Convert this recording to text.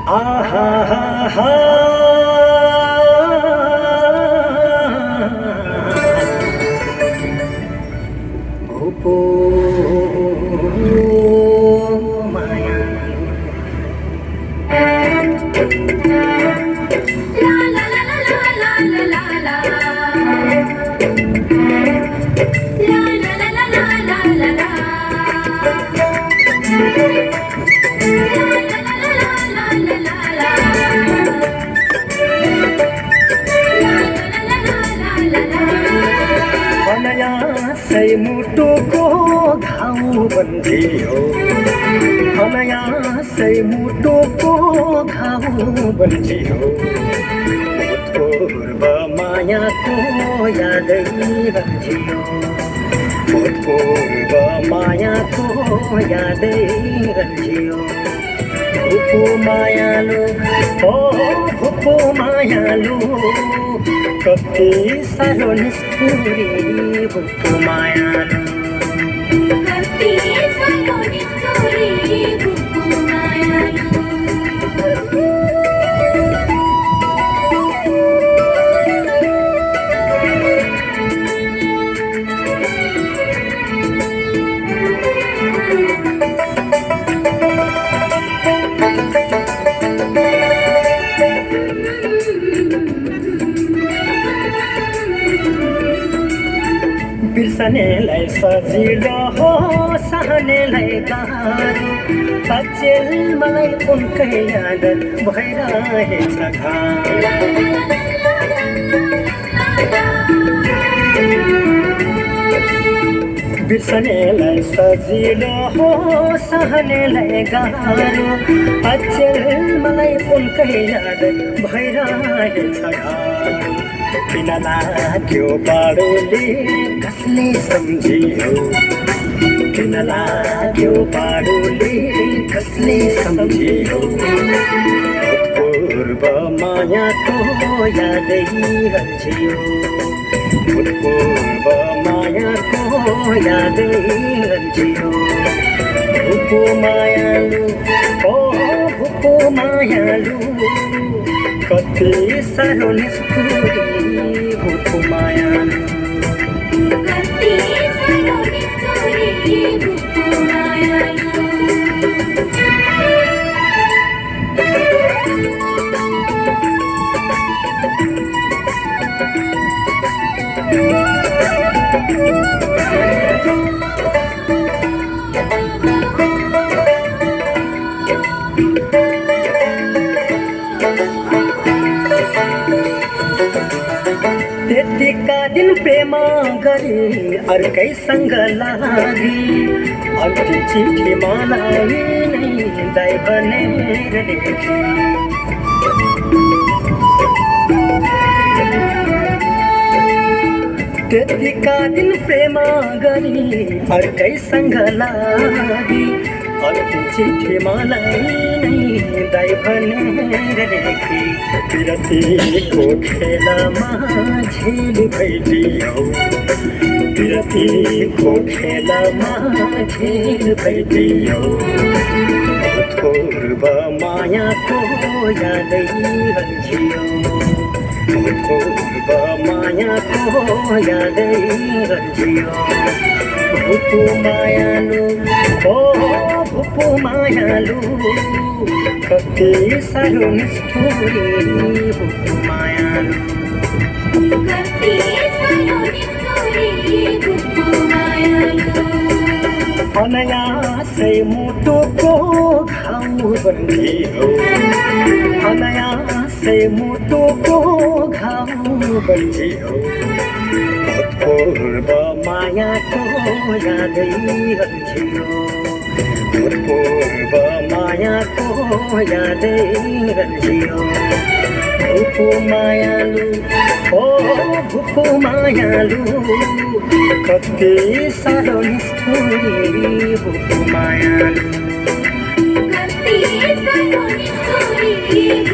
आहा हा हा भूपो माया सै मुटुको घाउ बन्दियो हनया सै मुटुको घाउ बन्दियो पूर्व मायाको यादै रहन्थ्यो पूर्व मायाको यादै रहन्थ्यो भूपो मायालु ओ भूपो मायालु कति साह्रो निष्ठुरी भूपो मायालु कति साह्रो निष्ठुरी भूपो मायालु बिर्सनेलाई सजिलो हो सहनेलाई गाह्रो अचेल मलाई उनकै याद भइरहेछ बिर्सनेलाई सजिलो हो सहनेलाई गाह्रो अचेल मलाई उनकै याद भइरहेछ किन लाग्यो बाडोले कसले सम्झियो किन लाग्यो बाडोले कसले सम्झियो पूर्व मायाको यादै रहन्थ्यो पूर्व मायाको यादै रहन्थ्यो भूपो मायालु ओ भूपो मायालु कति साह्रो निष्ठुरी भूपो मायालु कति साह्रो निष्ठुरी भूपो मायालु त्यतिका दिन प्रेम गरी अर्कैसँग लागि अन्तिम चिठी मलाई नै दाइ बनेर लेखी त्यतिका दिन प्रेम गरी अर्कैसँग लागि अन्तिम चिठी मलाई नै दाइ भनेर लेखी विरतीको खेलमा झेल भइदियो विरतीको खेलमा झेल भइदियो पूर्व मायाको यादै रहन्थ्यो पूर्व मायाको यादै रहन्थ्यो भूपो मायालु ओ भूपो मायालु कति साह्रो निष्ठुरी भूपो मायालु कति साह्रो निष्ठुरी भूपो मायालु अनायासै मुटुको घाउ बन्दियो अनायासै मुटुको घाउ बन्दियो पूर्व मायाको यादै रहन्थ्यो पूर्व मायाको यादै रहन्थ्यो भूपो मायालु ओ भूपो मायालु कति साह्रो निष्ठुरी भूपो मायालु कति साह्रो निष्ठुरी